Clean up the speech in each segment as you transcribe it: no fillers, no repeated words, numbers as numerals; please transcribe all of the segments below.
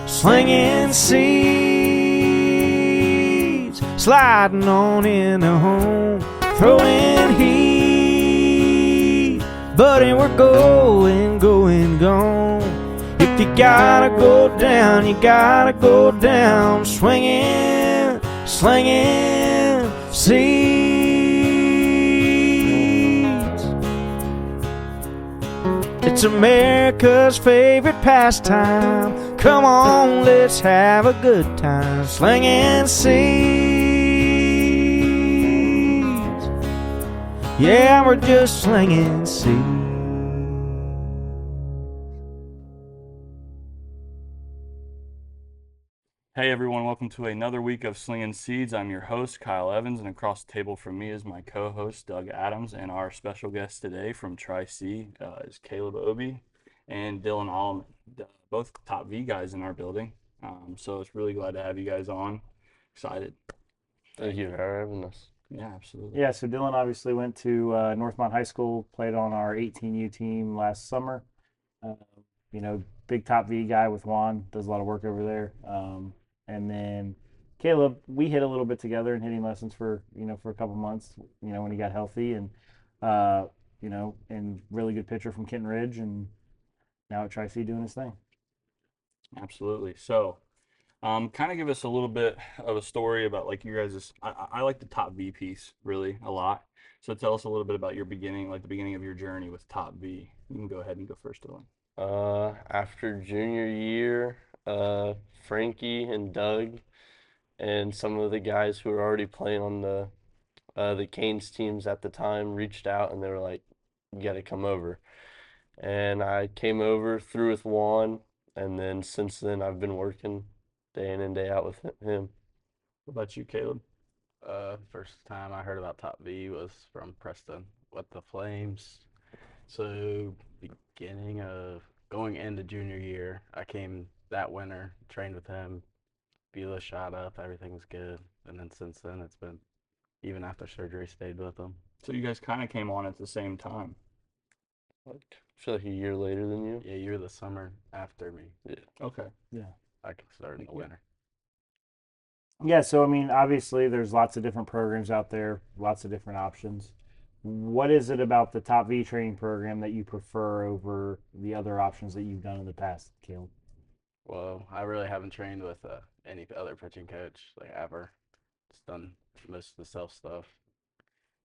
Slinging seeds, sliding on into home, throwing heat, buddy, we're going, gone. If you gotta go down, you gotta go down, swinging, slinging seeds. It's America's favorite pastime. Come on, let's have a good time, slinging seeds. Yeah, we're just slinging seeds. Hey everyone, welcome to another week of Slinging Seeds. I'm your host, Kyle Evans, and across the table from me is my co-host, Doug Adams, and our special guest today from Tri-C is Caleb Obee and Dylan Allamon, both top V guys in our building. So it's really glad to have you guys on. Excited. Thank you for having us. Yeah, absolutely. Yeah, so Dylan obviously went to Northmont High School, played on our 18U team last summer. Big top V guy with Juan, does a lot of work over there. And then Caleb, we hit a little bit together in hitting lessons for a couple months, when he got healthy, and and really good pitcher from Kenton Ridge, and now at Tri-C doing his thing. Absolutely. So, kind of give us a little bit of a story about like you guys. I like the top V piece really a lot. So tell us a little bit about your beginning, like the beginning of your journey with top V. You can go ahead and go first, Dylan. After junior year, Frankie and Doug and some of the guys who were already playing on the Canes teams at the time reached out and they were like, "You got to come over." And I came over, through with Juan, and then since then I've been working day in and day out with him. What about you, Caleb? First time I heard about Top V was from Preston with the Flames. So beginning of going into junior year, I came that winter, trained with him. Beulah shot up, everything was good, and then since then it's been, even after surgery, stayed with him. So you guys kind of came on at the same time. Like, I feel like a year later than you. Yeah, you were the summer after me. Yeah. Okay. Yeah. I started in the winter. Yeah, so I mean, obviously, there's lots of different programs out there, lots of different options. What is it about the Top V training program that you prefer over the other options that you've done in the past, Caleb? Well, I really haven't trained with any other pitching coach like ever. Just done most of the self stuff.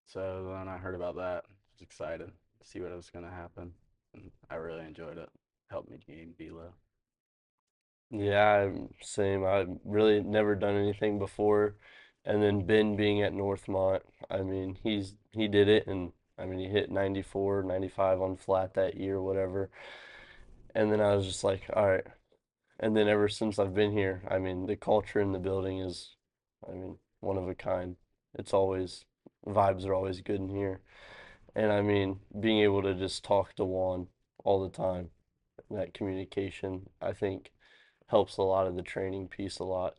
So when I heard about that, I was excited to see what was going to happen, and I really enjoyed it. Helped me gain velo. Yeah, same. I've really never done anything before. And then Ben being at Northmont, I mean, he did it and I mean, he hit 94, 95 on flat that year, whatever. And then I was just like, all right. And then ever since I've been here, I mean, the culture in the building is, I mean, one of a kind. It's always, vibes are always good in here. And I mean, being able to just talk to Juan all the time, that communication, I think helps a lot of the training piece a lot,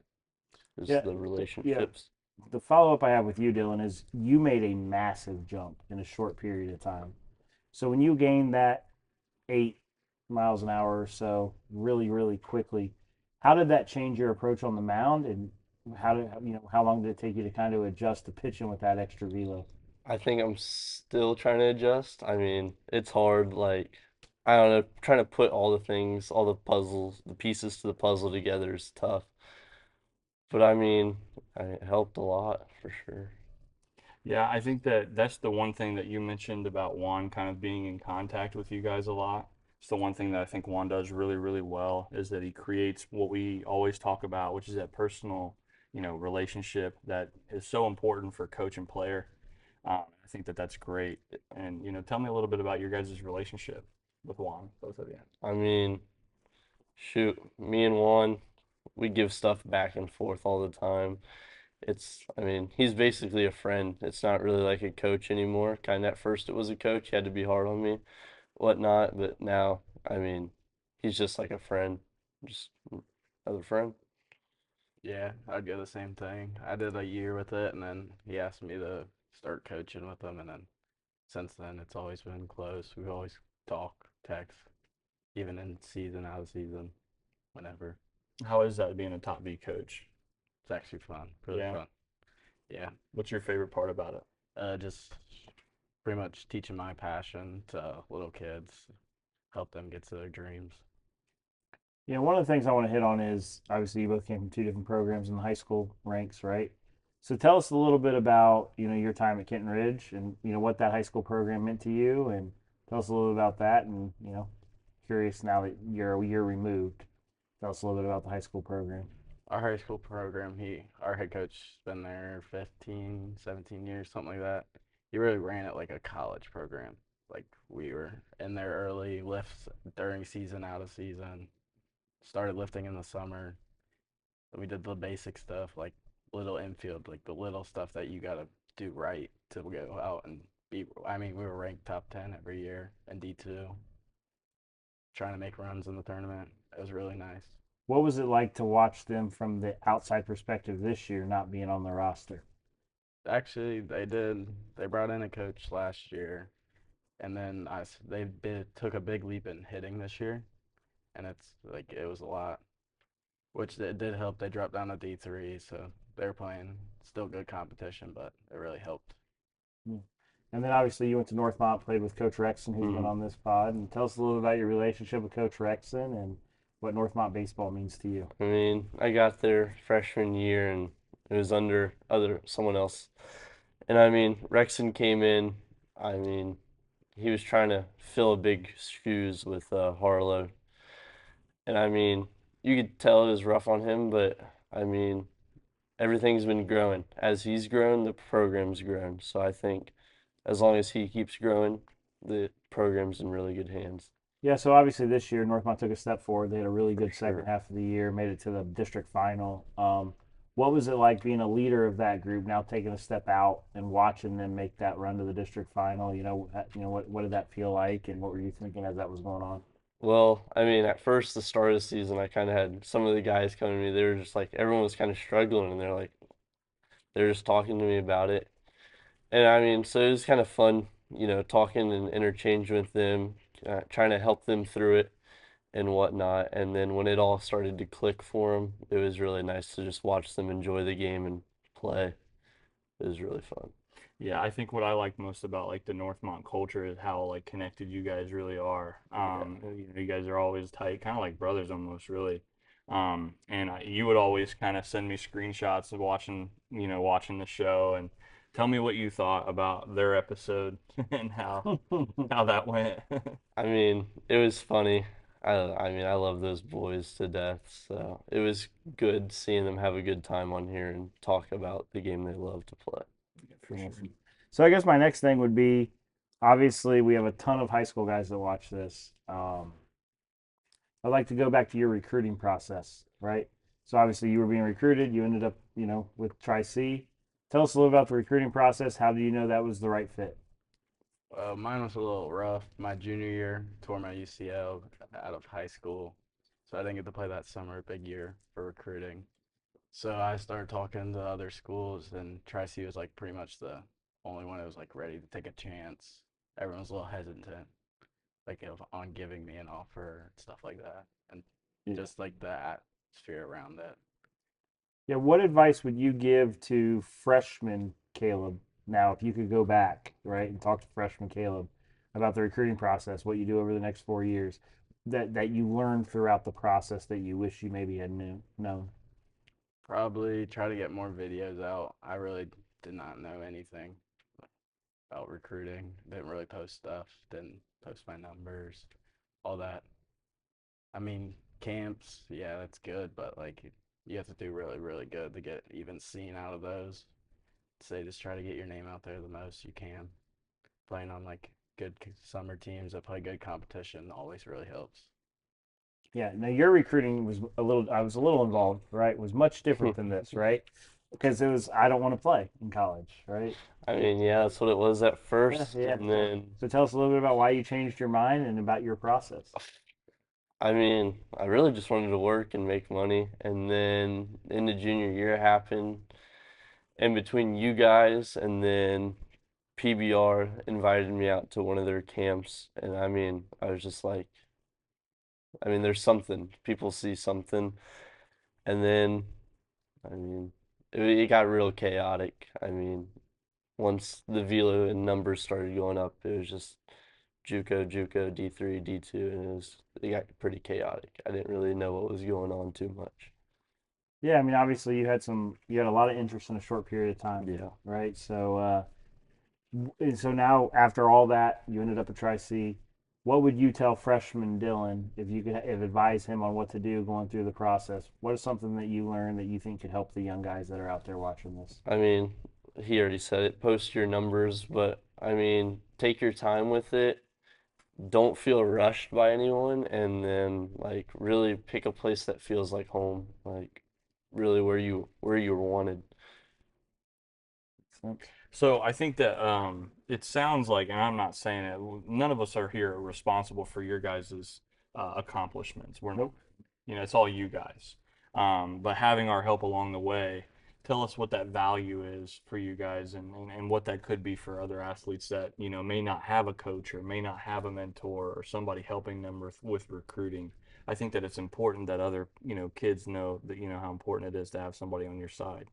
is Yeah, the yeah. relationships. The follow up I have with you, Dylan, is you made a massive jump in a short period of time. So when you gained that 8 miles an hour or so really, really quickly, how did that change your approach on the mound, and how long did it take you to kind of adjust to pitching with that extra velo? I think I'm still trying to adjust. I mean, it's hard, like, I don't know, trying to put all the things, all the puzzles, the pieces to the puzzle together is tough. But I mean, it helped a lot for sure. Yeah, I think that that's the one thing that you mentioned about Juan kind of being in contact with you guys a lot. It's the one thing that I think Juan does really, really well is that he creates what we always talk about, which is that personal, relationship that is so important for coach and player. I think that that's great. And, tell me a little bit about your guys' relationship with Juan, both of you. I mean, shoot, me and Juan, we give stuff back and forth all the time. I mean, he's basically a friend. It's not really like a coach anymore. Kind of at first it was a coach. He had to be hard on me, whatnot. But now, I mean, he's just like a friend, just another friend. Yeah, I'd go the same thing. I did a year with it, and then he asked me to start coaching with him, and then since then, it's always been close. We always talk, text, even in season, out of season, whenever. How is that being a top V coach? It's actually fun, really Yeah. fun. Yeah, What's your favorite part about it? just pretty much teaching my passion to little kids, help them get to their dreams. Yeah, one of the things I want to hit on is obviously you both came from two different programs in the high school ranks, right? So tell us a little bit about, your time at Kenton Ridge and, what that high school program meant to you, and tell us a little bit about that, and, curious now that you're a year removed. Tell us a little bit about the high school program. Our high school program, our head coach has been there 15, 17 years, something like that. He really ran it like a college program. Like we were in there early, lifts during season, out of season, started lifting in the summer. We did the basic stuff like little infield, like the little stuff that you got to do right to go out and be. I mean, we were ranked top 10 every year in D2, trying to make runs in the tournament. It was really nice. What was it like to watch them from the outside perspective this year, not being on the roster? Actually, they did. They brought in a coach last year, and then took a big leap in hitting this year, and it's like it was a lot, which it did help. They dropped down to D3, so they're playing still good competition, but it really helped. Hmm. And then obviously you went to Northmont, played with Coach Rexon, who's been Mhm. on this pod, and tell us a little about your relationship with Coach Rexon and what Northmont baseball means to you. I mean, I got there freshman year and it was under someone else. And I mean, Rexon came in. I mean, he was trying to fill a big shoes with Harlow. And I mean, you could tell it was rough on him, but I mean, everything's been growing. As he's grown, the program's grown. So I think as long as he keeps growing, the program's in really good hands. Yeah, so obviously this year Northmont took a step forward. They had a really For good second sure. half of the year, made it to the district final. What was it like being a leader of that group, now taking a step out and watching them make that run to the district final? What did that feel like, and what were you thinking as that was going on? Well, I mean, at first, the start of the season, I kind of had some of the guys coming to me. They were just like, everyone was kind of struggling, and they're just talking to me about it. And I mean, so it was kind of fun, talking and interchange with them, trying to help them through it and whatnot. And then when it all started to click for them, it was really nice to just watch them enjoy the game and play. It was really fun. Yeah, I think what I like most about like the Northmont culture is how like connected you guys really are. Yeah. You guys are always tight, kind of like brothers almost, really. You would always kind of send me screenshots of watching the show and tell me what you thought about their episode and how that went. I mean, it was funny. I mean, I love those boys to death. So it was good seeing them have a good time on here and talk about the game they love to play. For sure. Awesome. So I guess my next thing would be, obviously we have a ton of high school guys that watch this. I'd like to go back to your recruiting process, right? So obviously you were being recruited, you ended up, with Tri-C. Tell us a little about the recruiting process. How do you know that was the right fit? Mine was a little rough. My junior year, tore my UCL out of high school, so I didn't get to play that summer. Big year for recruiting. So I started talking to other schools, and Tri-C was like pretty much the only one that was like ready to take a chance. Everyone was a little hesitant, like on giving me an offer, stuff like that, and Yeah. just like the atmosphere around it. Yeah, what advice would you give to freshman Caleb now if you could go back, right, and talk to freshman Caleb about the recruiting process, what you do over the next 4 years that you learned throughout the process that you wish you maybe had known? Probably try to get more videos out. I really did not know anything about recruiting. Didn't really post stuff. Didn't post my numbers, all that. I mean, camps, yeah, that's good, but like you have to do really, really good to get even seen out of those. Say just try to get your name out there the most you can. Playing on like good summer teams that play good competition always really helps. Yeah, now your recruiting was I was a little involved, right? Was much different than this, right? Because it was I don't want to play in college, right? I mean, yeah, that's what it was at Yeah, first, yeah. and then So tell us a little bit about why you changed your mind and about your process. I mean, I really just wanted to work and make money, and then in the junior year happened in between you guys, and then PBR invited me out to one of their camps, and I was just like, there's something. People see something, and then, I mean, it got real chaotic. Once the velo and numbers started going up, it was just JUCO, D3, D2, and it got pretty chaotic. I didn't really know what was going on too much. Yeah, I mean, obviously you had a lot of interest in a short period of time. Yeah. Right. So, and so now after all that, you ended up at Tri-C. What would you tell freshman Dylan if you could advise him on what to do going through the process? What is something that you learned that you think could help the young guys that are out there watching this? He already said it. Post your numbers, but take your time with it. Don't feel rushed by anyone, and then like really pick a place that feels like home, like really where you were wanted. So I think that it sounds like, and I'm not saying it, none of us are here responsible for your guys' accomplishments. We're not, Nope. it's all you guys. But having our help along the way, tell us what that value is for you guys, and what that could be for other athletes that, may not have a coach or may not have a mentor or somebody helping them with recruiting. I think that it's important that other, kids know that, how important it is to have somebody on your side.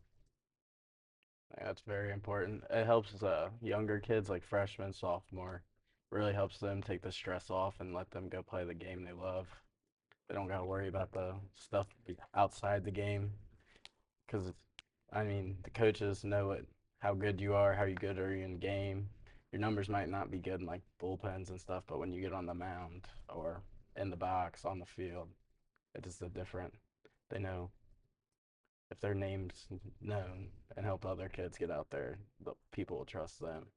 That's very important. It helps younger kids like freshmen, sophomore. Really helps them take the stress off and let them go play the game they love. They don't got to worry about the stuff outside the game because the coaches know how good you are, how good are you in game. Your numbers might not be good in like bullpens and stuff, but when you get on the mound or in the box on the field, it is a different. They know if their name's known and help other kids get out there, the people will trust them.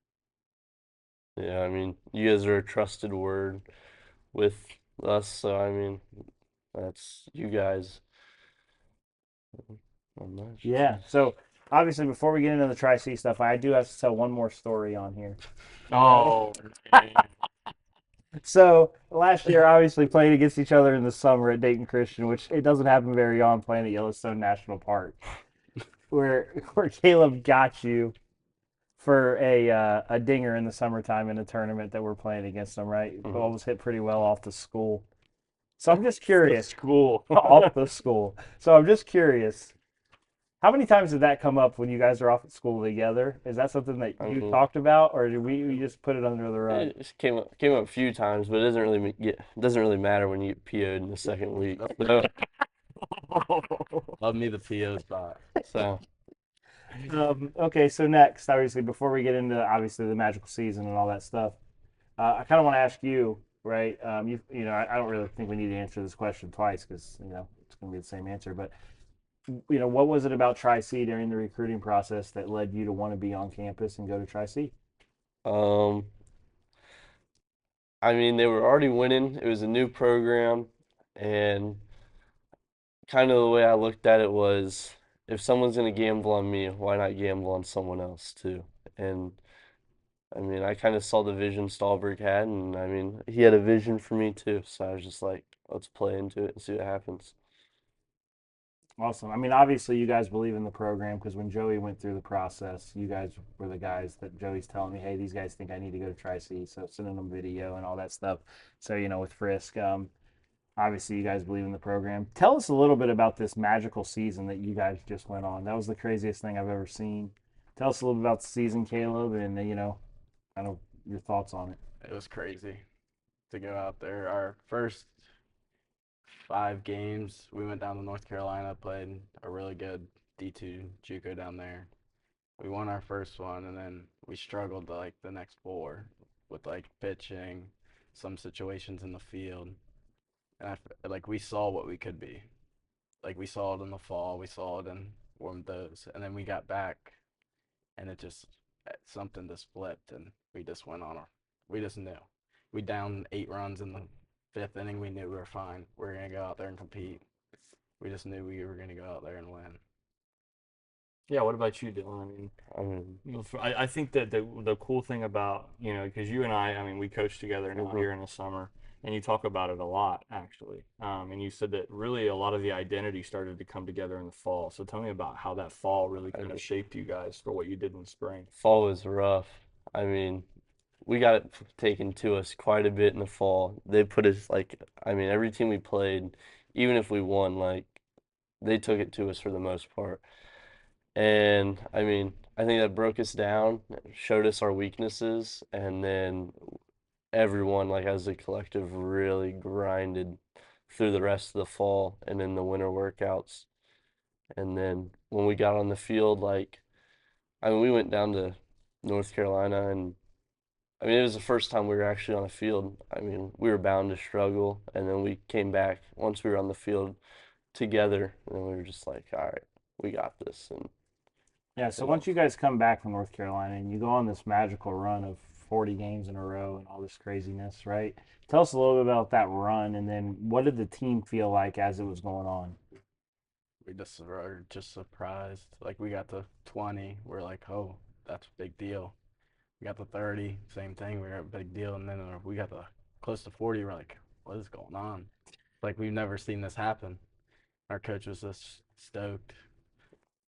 Yeah, you guys are a trusted word with us, so that's you guys. Yeah. So obviously, before we get into the Tri-C stuff, I do have to tell one more story on here. Oh, man. So last year, obviously playing against each other in the summer at Dayton Christian, which it doesn't happen very often playing at Yellowstone National Park, where Caleb got you for a dinger in the summertime in a tournament that we're playing against them. Right, ball was hit pretty well off the school. So I'm just curious. School. Off the school. So I'm just curious. How many times did that come up when you guys are off at school together? Is that something that you talked about, or did we just put it under the rug? It just came up a few times, but it doesn't really matter when you get PO'd in the second week. So, Love me the PO spot. so Okay, so next, obviously, before we get into obviously the magical season and all that stuff, I kind of want to ask you, right? I don't really think we need to answer this question twice because it's going to be the same answer. But what was it about Tri-C during the recruiting process that led you to want to be on campus and go to Tri-C? um, they were already winning. It was a new program, and kind of the way I looked at it was, if someone's gonna gamble on me, why not gamble on someone else too? And I kind of saw the vision Stahlberg had, and he had a vision for me too. So I was just like, let's play into it and see what happens. Awesome. I mean, obviously, you guys believe in the program because when Joey went through the process, you guys were the guys that Joey's telling me, hey, these guys think I need to go to Tri-C. So sending them video and all that stuff. So, with Frisk, obviously, you guys believe in the program. Tell us a little bit about this magical season that you guys just went on. That was the craziest thing I've ever seen. Tell us a little bit about the season, Caleb, and, kind of your thoughts on it. It was crazy to go out there. Our first 5 games, we went down to North Carolina, played a really good D2 JUCO down there. We won our first one, and then we struggled like the next 4 with like pitching, some situations in the field, and like we saw what we could be. Like we saw it in the fall, we saw it in warm those, and then we got back, and it just something just flipped, and we just went on. We just knew. We down 8 runs in the 5th inning. We knew we were fine. We are gonna go out there and compete. We just knew we were gonna go out there and win. Yeah, what about you, Dylan? I think that the cool thing about, because you and I we coach together now here in the summer, and you talk about it a lot, actually. And you said that really a lot of the identity started to come together in the fall. So tell me about how that fall really kind of shaped you guys for what you did in the spring. Fall was rough. I mean, we got it taken to us quite a bit in the fall. They put us like, I mean, every team we played, even if we won, like they took it to us for the most part. And I mean, I think that broke us down, showed us our weaknesses, and then everyone, like as a collective, really grinded through the rest of the fall and in the winter workouts. And then when we got on the field, like, I mean, we went down to North Carolina, and I mean, it was the first time we were actually on a field. I mean, we were bound to struggle, and then we came back once we were on the field together, and we were just like, all right, we got this. And Yeah, so it once all, you guys come back from North Carolina and you go on this magical run of 40 games in a row and all this craziness, right? Tell us a little bit about that run, and then what did the team feel like as it was going on? We just were just surprised. Like we got to 20, we're like, oh, that's a big deal. We got to 30, same thing. We got a big deal, and then we got to close to 40. We're like, what is going on? Like we've never seen this happen. Our coach was just stoked.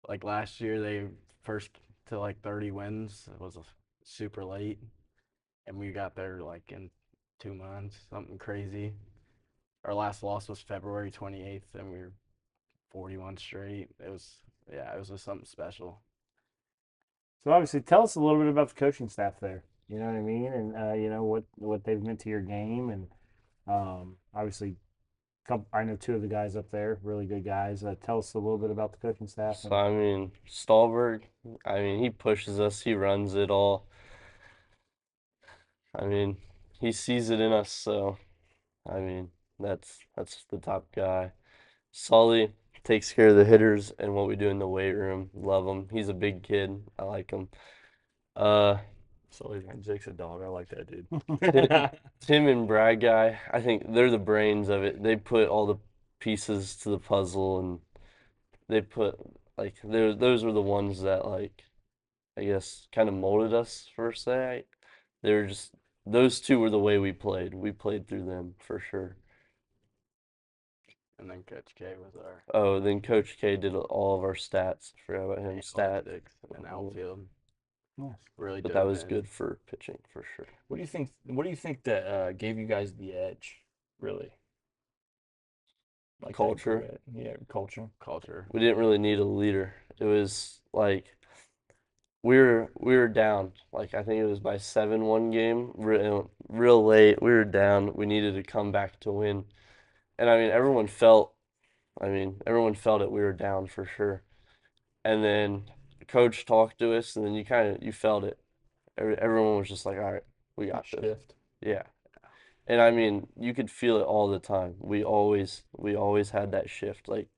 Like last year, they first to like 30 wins. It was super late, and we got there like in 2 months, something crazy. Our last loss was February 28th, and we were 41 straight. It was, yeah, it was just something special. So obviously, tell us a little bit about the coaching staff there. You know what I mean, and you know what they've meant to your game, and obviously, I know two of the guys up there, really good guys. Tell us a little bit about the coaching staff so and I mean, Stallberg, I mean, he pushes us, he runs it all. I mean, he sees it in us, so I mean, that's the top guy. Solly takes care of the hitters and what we do in the weight room. Love him. He's a big kid. I like him. Uh, So Jake's a dog. I like that dude. Tim and Brad guy, I think they're the brains of it. They put all the pieces to the puzzle, and they put like those were the ones that like I guess kind of molded us per se. They were just those two were the way we played. We played through them for sure. And then Coach K was our Oh, then Coach K did all of our stats. I forgot about him. Stat, analytics and outfield. yes. Really but that dove was in. good for pitching for sure. What do you think? What do you think that gave you guys the edge? Really, like that Culture. grit? Yeah, culture. Culture. We didn't really need a leader. It was like we were down. Like I think it was by 7 one game, real late. We were down. We needed to come back to win. And I mean everyone felt it. We were down for sure. And then coach talked to us, and then you felt it. Everyone was just like, "All right, we got this." Shift. Yeah. And I mean, you could feel it all the time. We always had that shift. Like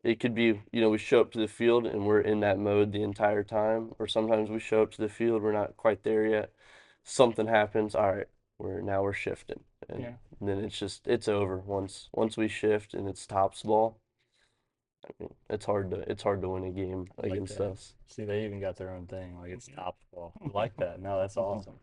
it could be, we show up to the field and we're in that mode the entire time, or sometimes we show up to the field, we're not quite there yet. Something happens, all right, we're shifting. And Yeah, then it's over once we shift and it's tops ball. I mean, it's hard to win a game I like against that. us See, they even got their own thing. Like it's top ball. I like that. No, that's awesome.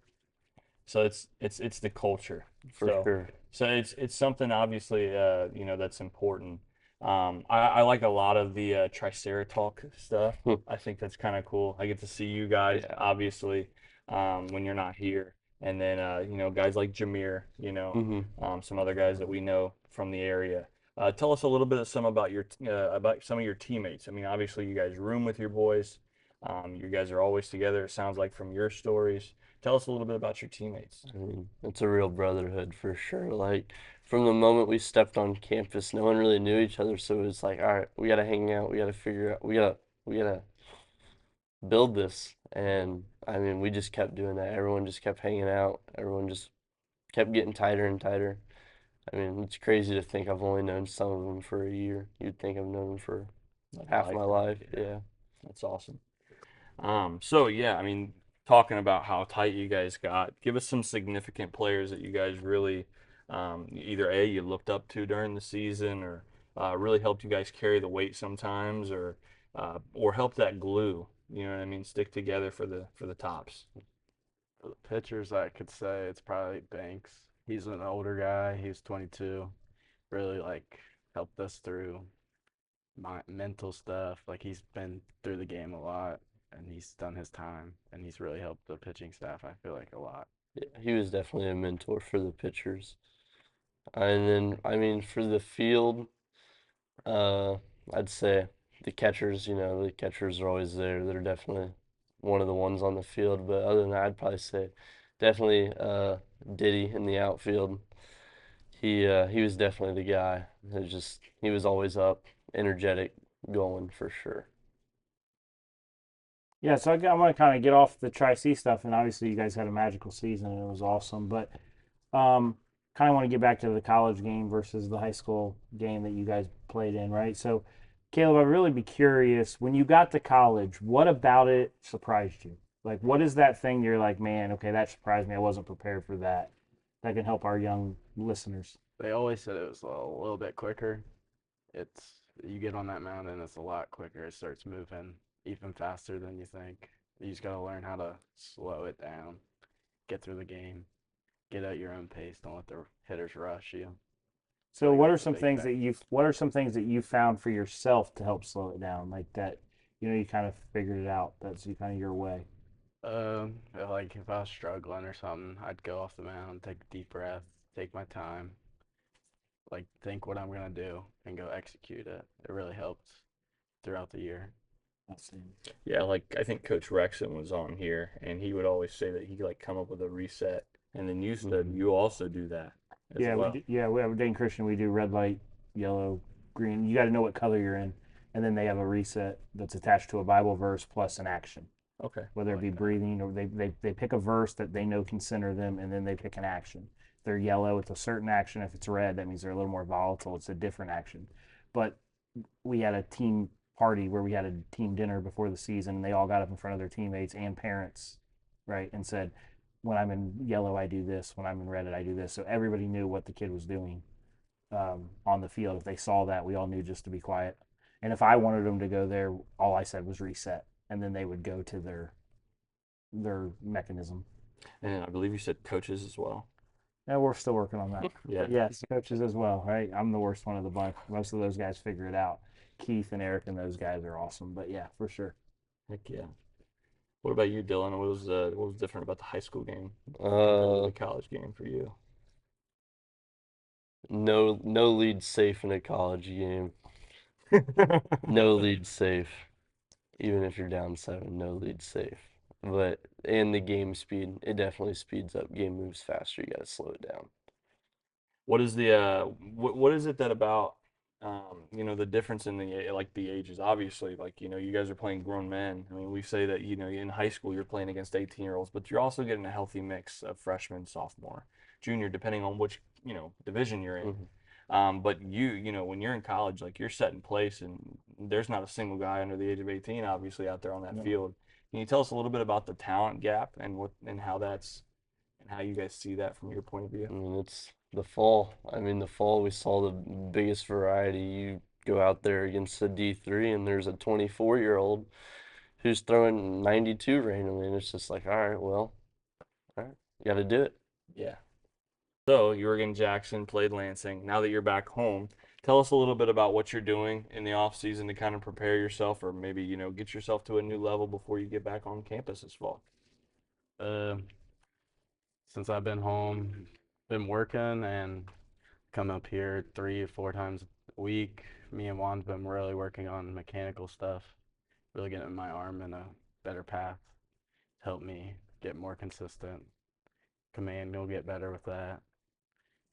So it's the culture. for So sure. so it's something obviously that's important. I like a lot of the Triceratops stuff. I think that's kind of cool. I get to see you guys Yeah. obviously when you're not here, and then guys like Jameer, hmm some other guys that we know from the area. Tell us a little bit of some about some of your teammates. I mean, obviously you guys room with your boys. You guys are always together. It sounds like from your stories. Tell us a little bit about your teammates. I mean, it's a real brotherhood for sure. Like from the moment we stepped on campus, no one really knew each other, so it was like, all right, we gotta hang out, we gotta figure out, we gotta build this. And I mean, we just kept doing that. Everyone just kept hanging out. Everyone just kept getting tighter and tighter. I mean, it's crazy to think I've only known some of them for a year. You'd think I've known them for Like half my lifetime. life. Yeah. That's awesome. So yeah, I mean, talking about how tight you guys got, give us some significant players that you guys really, either A, you looked up to during the season, or really helped you guys carry the weight sometimes, or help that glue. You know what I mean? Stick together for the tops. For the pitchers, I could say it's probably Banks. He's an older guy. He's 22. Really like helped us through my mental stuff. Like he's been through the game a lot, and he's done his time, and he's really helped the pitching staff, I feel like, a lot. Yeah, he was definitely a mentor for the pitchers. And then, I mean, for the field, uh, I'd say the catchers, the catchers are always there. They're definitely one of the ones on the field. But other than that, I'd probably say definitely Diddy in the outfield. He was definitely the guy. He was always up, energetic, going for sure. Yeah, so I want to kind of get off the Tri-C stuff, and obviously you guys had a magical season and it was awesome. But kind of want to get back to the college game versus the high school game that you guys played in, right? So, Caleb, I'd really be curious when you got to college, what about it surprised you? Like, what is that thing you're like, man, okay, that surprised me. I wasn't prepared for that. That can help our young listeners. They always said it was a little bit quicker. It's you get on that mound and it's a lot quicker. It starts moving even faster than you think. You just gotta learn how to slow it down, get through the game, get at your own pace. Don't let the hitters rush you. So, Like what are that's a some big things thing. what are some things that you found for yourself to help slow it down, like that? You kind of figured it out. That's kind of your way. Like if I was struggling or something, I'd go off the mound, take a deep breath, take my time, like think what I'm gonna do and go execute it. It really helped throughout the year. That's Yeah, like I think Coach Rexon was on here, and he would always say that he like come up with a reset, and then you said Mhm. you also do that as Yeah, well. we have Dane Christian. We do red light, yellow, green. You got to know what color you're in, and then they have a reset that's attached to a Bible verse plus an action, Okay, I whether it like be that. breathing or they pick a verse that they know can center them, and then they pick an action. If they're yellow, it's a certain action. If it's red, that means they're a little more volatile. It's a different action. But we had a team party where we had a team dinner before the season, and they all got up in front of their teammates and parents, right, and said, "When I'm in yellow, I do this. When I'm in red, I do this." So everybody knew what the kid was doing on the field. If they saw that, we all knew just to be quiet. And if I wanted them to go there, all I said was reset, and then they would go to their mechanism. And I believe you said coaches as well. And we're still working on that. Yeah. But yes, coaches as well, right? I'm the worst one of the bunch. Most of those guys figure it out. Keith and Eric and those guys are awesome. But yeah, for sure. Heck yeah. What about you, Dylan? What was different about the high school game compared to Uh, the college game for you? no lead safe in a college game. No lead safe. Even if you're down seven, no lead safe. But and the game speed, it definitely speeds up. Game moves faster. You gotta slow it down. What is the what is it that about the difference in the ages? Obviously, like you guys are playing grown men. I mean, we say that in high school you're playing against 18-year-olds, but you're also getting a healthy mix of freshman, sophomore, junior, depending on which division you're in. Mhm. But when you're in college, like you're set in place, and there's not a single guy under the age of 18, obviously, out there on that No. field. Can you tell us a little bit about the talent gap and how you guys see that from your point of view? I mean, it's the fall. I mean, the fall we saw the biggest variety. You go out there against a D3 and there's a 24-year-old who's throwing 92 randomly, and it's just like, all right, well, all right, you got to do it. Yeah. So you were in Jackson, played Lansing. Now that you're back home, tell us a little bit about what you're doing in the off season to kind of prepare yourself, or maybe get yourself to a new level before you get back on campus this fall. Um, since I've been home, been working and come up here 3 or 4 times a week. Me and Juan's been really working on mechanical stuff, really getting my arm in a better path. Help me get more consistent. Command will get better with that,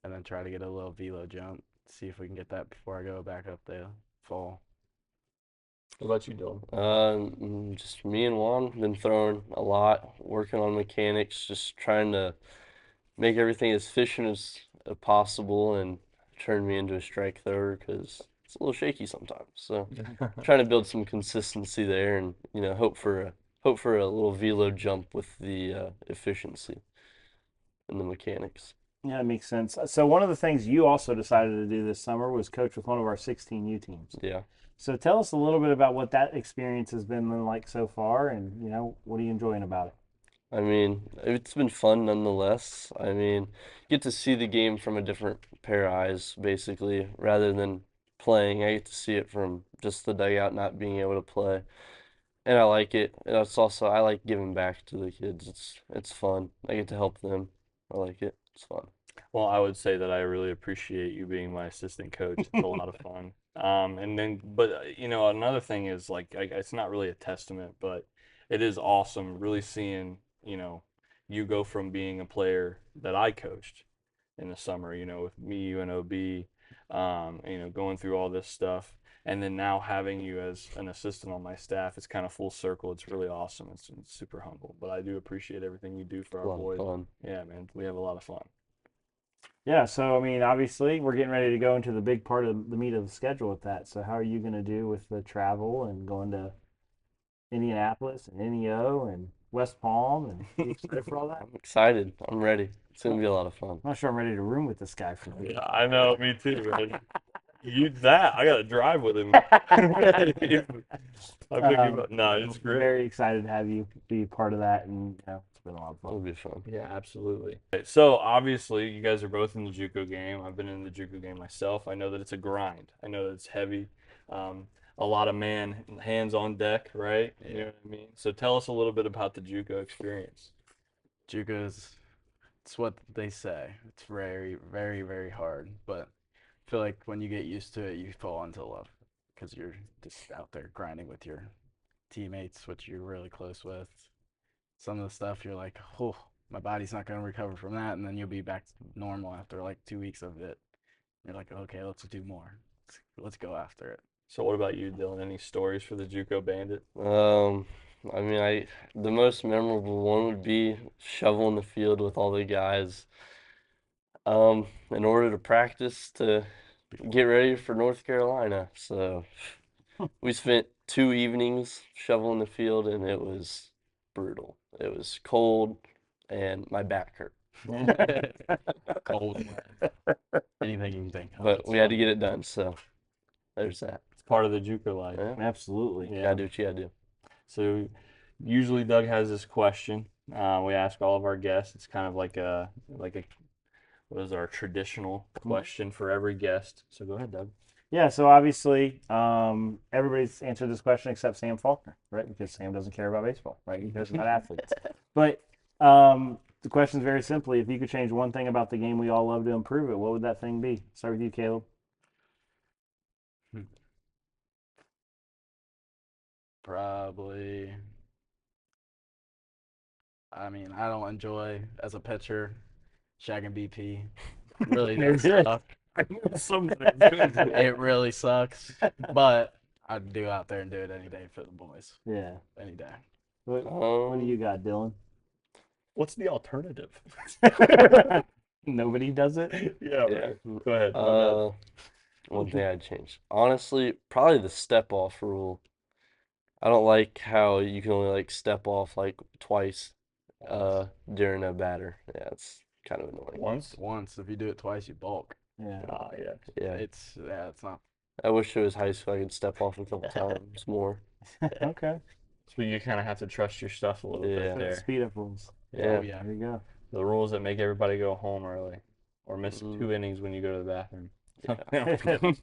and then try to get a little velo jump. See if we can get that before I go back up the fall. What about you, Dylan? Just me and Juan been throwing a lot, working on mechanics, just trying to make everything as efficient as possible and turn me into a strike thrower because it's a little shaky sometimes. So trying to build some consistency there and hope for a little velo jump with the efficiency and the mechanics. Yeah, it makes sense. So one of the things you also decided to do this summer was coach with one of our 16U teams. Yeah. So tell us a little bit about what that experience has been like so far, and what are you enjoying about it? I mean, it's been fun nonetheless. I mean, get to see the game from a different pair of eyes, basically, rather than playing. I get to see it from just the dugout, not being able to play. and I like it. And it's also I like giving back to the kids. It's fun. I get to help them. I like it. It's fun. Well, I would say that I really appreciate you being my assistant coach. It's a lot of fun. And then, but another thing is like, it's not really a testament, but it is awesome really seeing, you go from being a player that I coached in the summer, with me, you, and Obee, going through all this stuff. And then now having you as an assistant on my staff, it's kind of full circle. It's really awesome. It's super humble. But I do appreciate everything you do for A our lot boys. of fun. Yeah, man, we have a lot of fun. Yeah, so I mean, obviously, we're getting ready to go into the big part of the meat of the schedule with that. So, how are you going to do with the travel and going to Indianapolis and NEO and West Palm? And you excited for all that? I'm excited. I'm ready. It's gonna be a lot of fun. I'm not sure I'm ready to room with this guy for a week. Yeah, I know, me too, man. I gotta drive with him. I pick him up. No, it's great. Very excited to have you be part of that, and it's been a lot of It'll fun. be fun. Yeah, absolutely. So obviously, you guys are both in the JUCO game. I've been in the JUCO game myself. I know that it's a grind. I know that it's heavy. A lot of hands on deck, right? You know what I mean? So tell us a little bit about the JUCO experience. JUCO's, it's what they say. It's very, very, very hard. But I feel like when you get used to it, you fall into love because you're just out there grinding with your teammates, which you're really close with. Some of the stuff you're like, oh, my body's not going to recover from that. And then you'll be back to normal after like 2 weeks of it. You're like, okay, let's do more. Let's go after it. So what about you, Dylan? Any stories for the JUCO Bandit? I mean, the most memorable one would be shoveling the field with all the guys. In order to practice to get ready for North Carolina. So we spent 2 evenings shoveling the field, and it was brutal. It was cold, and my back hurt. Cold. Anything you can think of. But we had to get it done, so there's that. It's part of the JUCO life. Yeah. Absolutely. You gotta do what you gotta do. So usually Doug has this question. We ask all of our guests. It's kind of like a what is our traditional question for every guest. So go ahead, Doug. Yeah, so obviously, everybody's answered this question except Sam Faulkner, right? Because Sam doesn't care about baseball, right? He cares about athletes. But the question is very simply, if you could change one thing about the game we all love to improve it, what would that thing be? Start with you, Caleb. Probably. I mean, I don't enjoy as a pitcher shagging BP. Really does suck. I knew somebody. It really sucks. But I'd do out there and do it any day for the boys. Yeah. Any day. What do you got, Dylan? What's the alternative? Nobody does it? Yeah. Yeah. Right. Go ahead. One thing I'd change. Honestly, probably the step off rule. I don't like how you can only like step off like twice during a batter. Yeah, it's kind of annoying. Once. If you do it twice, you balk. Yeah. Yeah. Yeah. It's not. I wish it was high school I could step off a couple times more. Okay. So you kind of have to trust your stuff a little Yeah. bit there. Speed up rules. Yeah. Oh, yeah. There you go. The rules that make everybody go home early or miss 2 innings when you go to the bathroom. I'm kidding.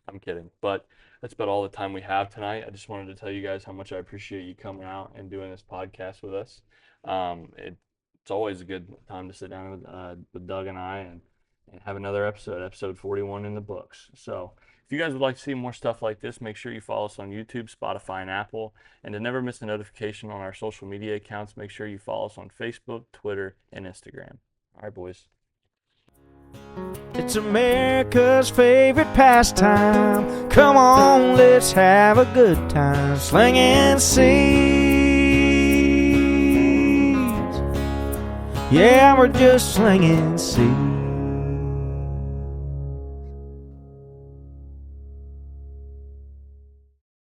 I'm kidding. But that's about all the time we have tonight. I just wanted to tell you guys how much I appreciate you coming out and doing this podcast with us. It's always a good time to sit down with Doug and I and have another episode 41 in the books. So if you guys would like to see more stuff like this, make sure you follow us on YouTube, Spotify, and Apple. And to never miss a notification on our social media accounts, make sure you follow us on Facebook, Twitter, and Instagram. All right, boys. It's America's favorite pastime. Come on, let's have a good time. Slinging seeds. Yeah, we're just slinging seeds.